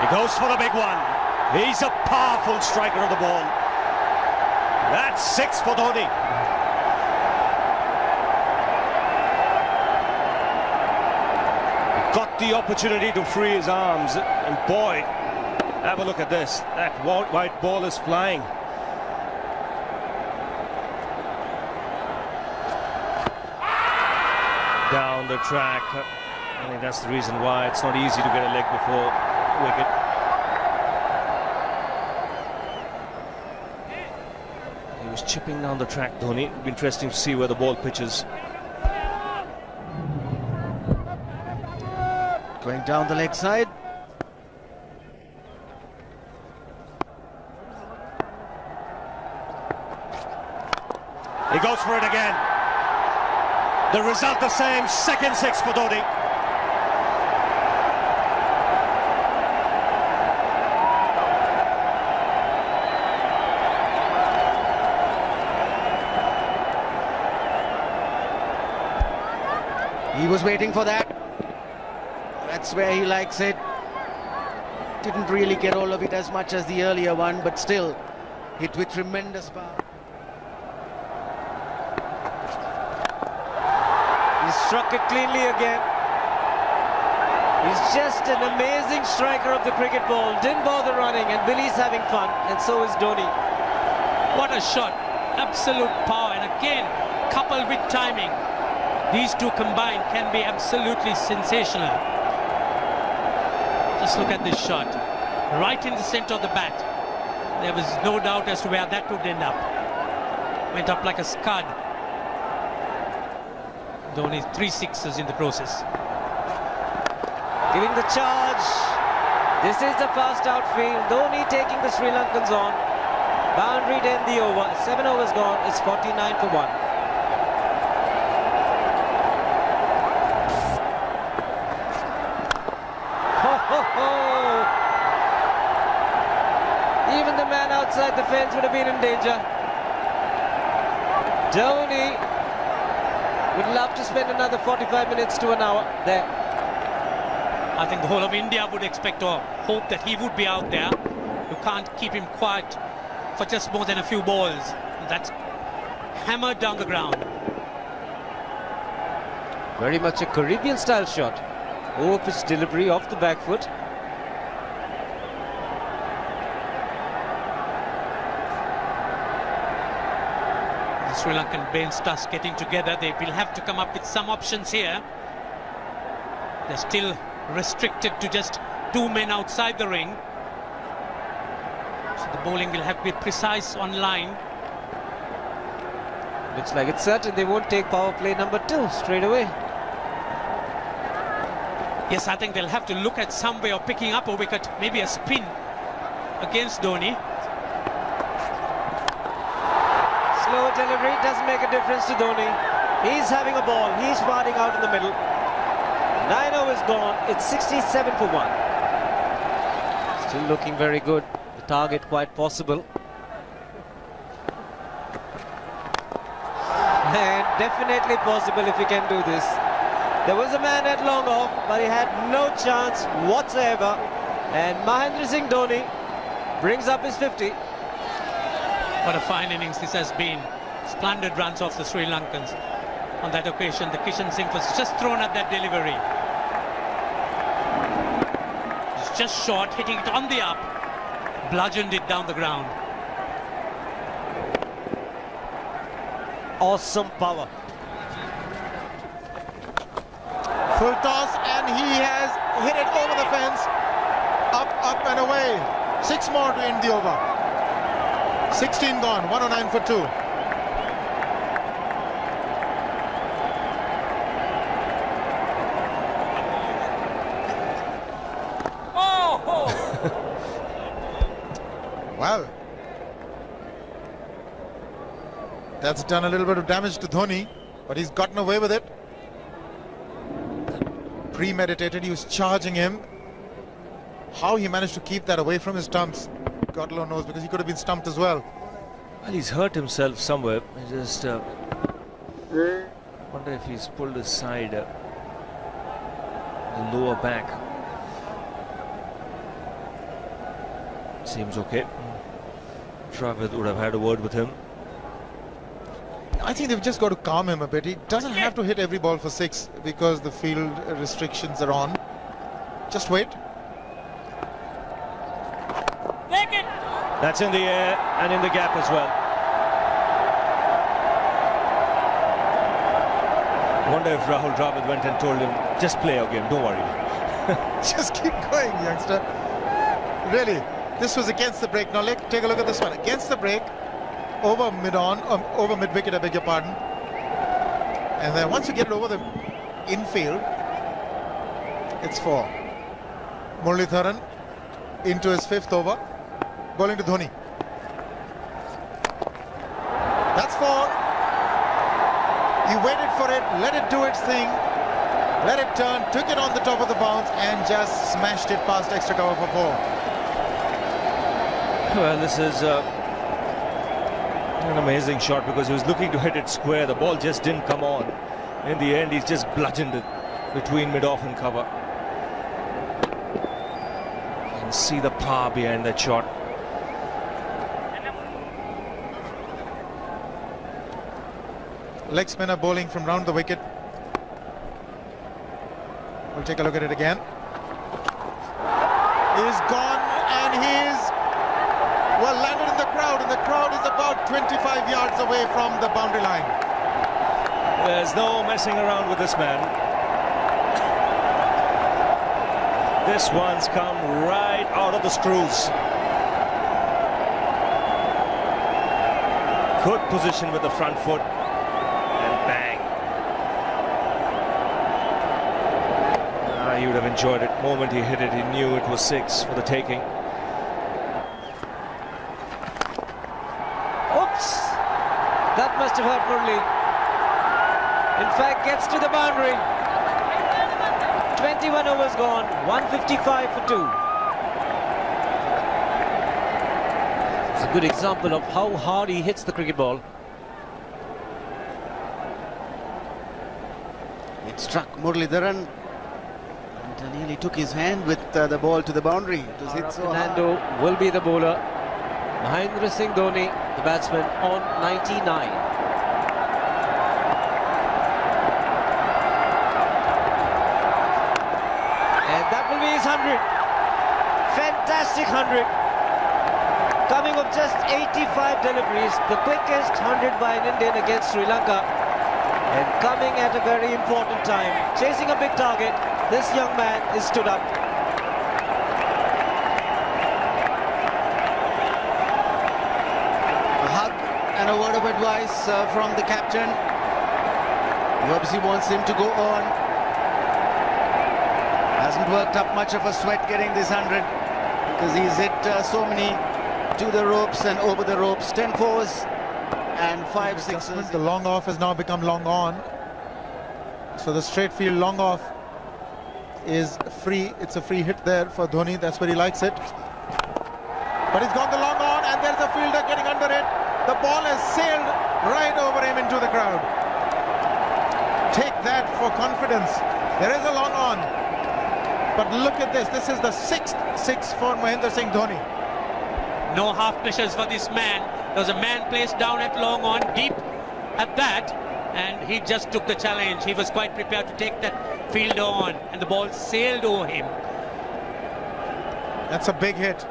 He goes for the big one. He's a powerful striker of the ball. That's 6 for Dhoni. He got the opportunity to free his arms, and boy, have a look at this. That white ball is flying. Down the track. I think that's the reason why it's not easy to get a leg before wicket. He was chipping down the track, Dhoni. It'll be interesting to see where the ball pitches. Going down the leg side. He goes for it again. The result the same, second 6 for Dhoni. He was waiting for that. That's where he likes it. Didn't really get all of it as much as the earlier one, but still hit with tremendous power. He struck it cleanly again. He's just an amazing striker of the cricket ball. Didn't bother running, and Billy's having fun, and so is Dhoni. What a shot. Absolute power, and again, coupled with timing. These two combined can be absolutely sensational. Just look at this shot. Right in the center of the bat. There was no doubt as to where that would end up. Went up like a scud. Dhoni 3 sixes in the process. Giving the charge. This is the fast outfield. Dhoni taking the Sri Lankans on. Boundary to end the over. 7 overs gone. It's 49 for 1. Even the man outside the fence would have been in danger. Dhoni would love to spend another 45 minutes to an hour there. I think the whole of India would expect or hope that he would be out there. You can't keep him quiet for just more than a few balls. That's hammered down the ground. Very much a Caribbean style shot. Over-pitch delivery off the back foot. The Sri Lankan bench starts getting together. They will have to come up with some options here. They're still restricted to just 2 men outside the ring. So the bowling will have to be precise on line. Looks like it's certain they won't take power play number 2 straight away. Yes, I think they'll have to look at some way of picking up a wicket, maybe a spin against Dhoni. Slow delivery doesn't make a difference to Dhoni. He's having a ball. He's parting out in the middle. 9 overs gone. It's 67 for 1. Still looking very good. The target quite possible. And definitely possible if he can do this. There was a man at long off, but he had no chance whatsoever. And Mahendra Singh Dhoni brings up his 50. What a fine innings this has been. Splendid runs off the Sri Lankans. On that occasion, the Kishan Singh was just thrown at that delivery. It's just short, hitting it on the up. Bludgeoned it down the ground. Awesome power. Full toss, and he has hit it over the fence. Up and away. 6 more to end the over. 16 gone, 109 for 2. Oh! Well, that's done a little bit of damage to Dhoni, but he's gotten away with it. Premeditated, he was charging him. How he managed to keep that away from his stumps, God alone knows, because he could have been stumped as well. Well, he's hurt himself somewhere. I just wonder if he's pulled his side, the lower back. Seems okay. Dravid would have had a word with him. I think they've just got to calm him a bit. He doesn't have to hit every ball for 6 because the field restrictions are on. Just wait. That's in the air and in the gap as well. I wonder if Rahul Dravid went and told him, just play our game, don't worry. Just keep going, youngster. Really, this was against the break. Now take a look at this one. Against the break, over mid-wicket, I beg your pardon. And then once you get it over the infield, it's 4. Muralitharan into his 5th over, bowling to Dhoni. That's 4. He waited for it, let it do its thing, let it turn, took it on the top of the bounce and just smashed it past extra cover for 4. Well, this is an amazing shot because he was looking to hit it square. The ball just didn't come on. In the end, he's just bludgeoned it between mid-off and cover. You can see the power behind that shot. Leg spinner bowling from round the wicket. We'll take a look at it again. He's gone and he's landed in the crowd, and the crowd is about 25 yards away from the boundary line. There's no messing around with this man. This one's come right out of the screws. Good position with the front foot. Bang. He would have enjoyed it. The moment he hit it, he knew it was 6 for the taking. Oops! That must have hurt Murli. In fact, gets to the boundary. 21 overs gone, 155 for 2. It's a good example of how hard he hits the cricket ball. It struck Muralitharan and nearly took his hand with the ball to the boundary. It was hit so hard. Fernando will be the bowler. Mahendra Singh Dhoni, the batsman, on 99. And that will be his 100. Fantastic 100. Coming of just 85 deliveries, the quickest 100 by an Indian against Sri Lanka. And coming at a very important time, chasing a big target, this young man is stood up. A hug and a word of advice from the captain. He obviously wants him to go on. Hasn't worked up much of a sweat getting this 100 because he's hit so many to the ropes and over the ropes. 10 fours and 5 sixes. The long off has now become long on. So the straight field long off is free. It's a free hit there for Dhoni. That's where he likes it. But he's gone the long on and there's a fielder getting under it. The ball has sailed right over him into the crowd. Take that for confidence. There is a long on. But look at this. This is the 6th 6 for Mahendra Singh Dhoni. No half measures for this man. There was a man placed down at long on, deep at that, and he just took the challenge. He was quite prepared to take that fielder on, and the ball sailed over him. That's a big hit.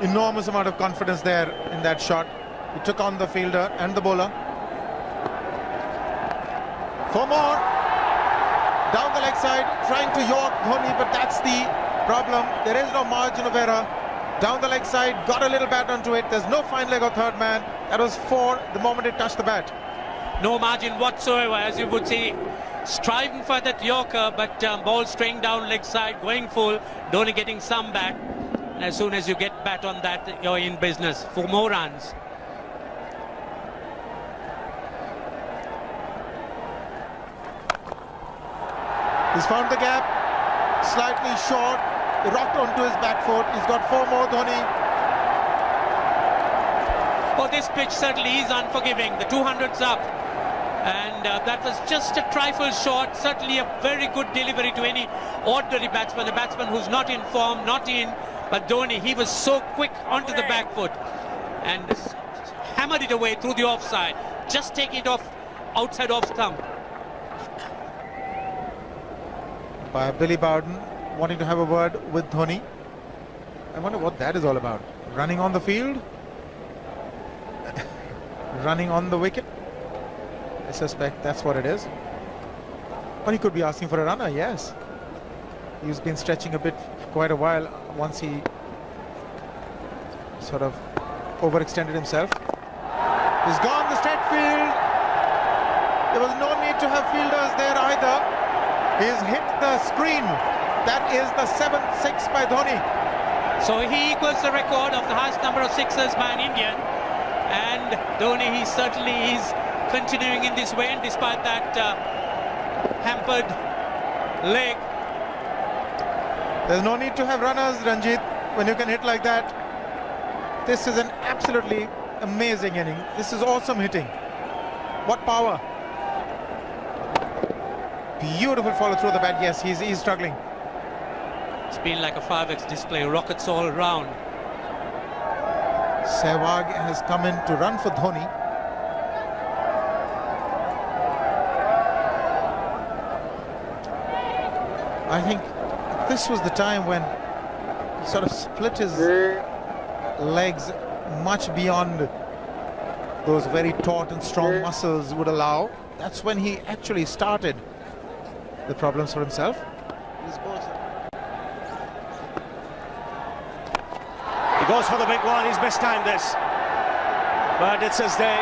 Enormous amount of confidence there in that shot. He took on the fielder and the bowler. 4 more. Down the leg side, trying to york Dhoni, but that's the problem. There is no margin of error. Down the leg side, got a little bat onto it. There's no fine leg or third man. That was 4 the moment it touched the bat. No margin whatsoever, as you would see. Striving for that yorker, but ball straying down leg side, going full. Dhoni getting some bat. And as soon as you get bat on that, you're in business for more runs. He's found the gap, slightly short, rocked onto his back foot. He's got 4 more, Dhoni. Well, this pitch certainly is unforgiving. The 200's up. And that was just a trifle short. Certainly a very good delivery to any ordinary batsman. A batsman who's not in form, not in But Dhoni, he was so quick onto the back foot and hammered it away through the offside. Just taking it off outside off stump. By Billy Bowden wanting to have a word with Dhoni. I wonder what that is all about. Running on the field? Running on the wicket? I suspect that's what it is. Or he could be asking for a runner, yes. He's been stretching a bit for quite a while once he sort of overextended himself. He's gone the straight field. There was no need to have fielders there either. He's hit the screen. That is the 7th 6 by Dhoni. So he equals the record of the highest number of sixes by an Indian. And Dhoni, he certainly is continuing in this way, and despite that hampered leg. There's no need to have runners, Ranjit, when you can hit like that. This is an absolutely amazing inning. This is awesome hitting. What power. Beautiful follow through the bat. Yes, he's struggling. It's been like a 5x display, rockets all around. Sehwag has come in to run for Dhoni. I think this was the time when he sort of split his legs much beyond those very taut and strong muscles would allow. That's when he actually started the problems for himself. He goes for the big one. He's mistimed this, but it's his day.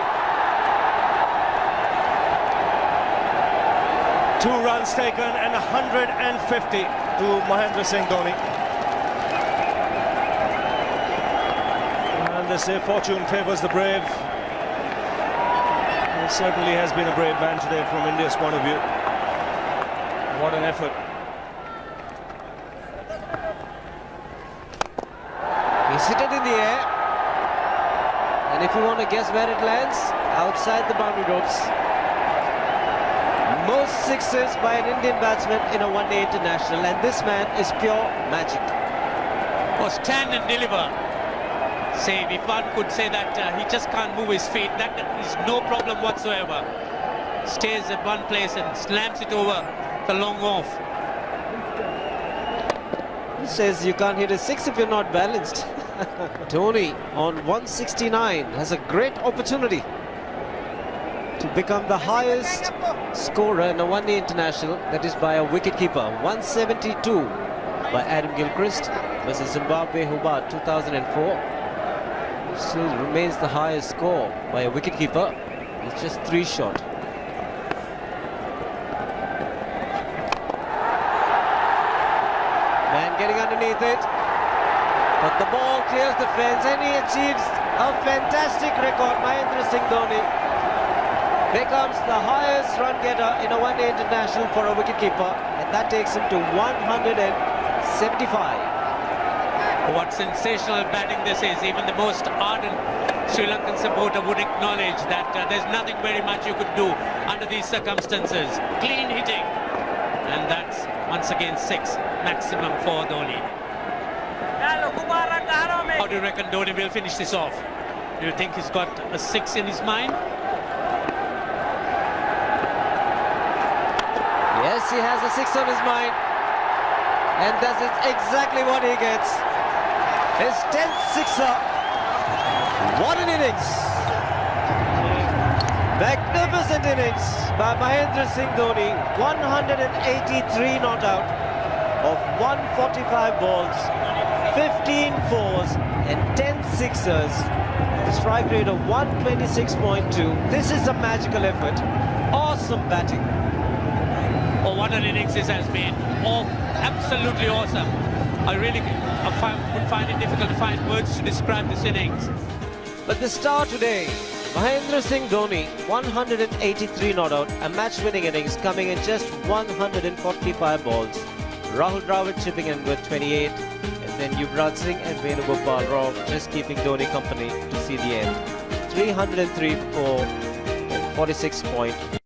2 runs taken and 150 to Mahendra Singh Dhoni. And they say fortune favours the brave. He certainly has been a brave man today from India's point of view. What an effort. He's hit it in the air. And if you want to guess where it lands, outside the boundary ropes. Most sixes by an Indian batsman in a one-day international, and this man is pure magic. Or stand and deliver. Save, if one could say that he just can't move his feet, that is no problem whatsoever. Stays at one place and slams it over the long off. Who says you can't hit a 6 if you're not balanced? Dhoni on 169 has a great opportunity to become the highest scorer in a one-day international, that is by a wicketkeeper. 172 by Adam Gilchrist versus Zimbabwe Hobart 2004. Still remains the highest score by a wicketkeeper. It's just 3 short. Man getting underneath it, but the ball clears the fence and he achieves a fantastic record. Mahendra Singh Dhoni becomes the highest run getter in a one-day international for a wicketkeeper, and that takes him to 175. What sensational batting this is. Even the most ardent Sri Lankan supporter would acknowledge that there's nothing very much you could do under these circumstances. Clean hitting, and that's once again 6 maximum for Dhoni. How do you reckon Dhoni will finish this off? Do you think he's got a 6 in his mind? Yes, he has a 6 on his mind, and that is exactly what he gets. His 10th sixer. What an innings! Magnificent innings by Mahendra Singh Dhoni. 183 not out of 145 balls, 15 fours and 10 sixers. The strike rate of 126.2. This is a magical effort. Awesome batting. Oh, what an innings this has been. Oh, absolutely awesome. I really would find it difficult to find words to describe this innings. But the star today, Mahendra Singh Dhoni, 183 not out, a match-winning innings coming in just 145 balls. Rahul Dravid chipping in with 28, and then Yuvraj Singh and Venugopal Rao just keeping Dhoni company to see the end. 303 for 46.1.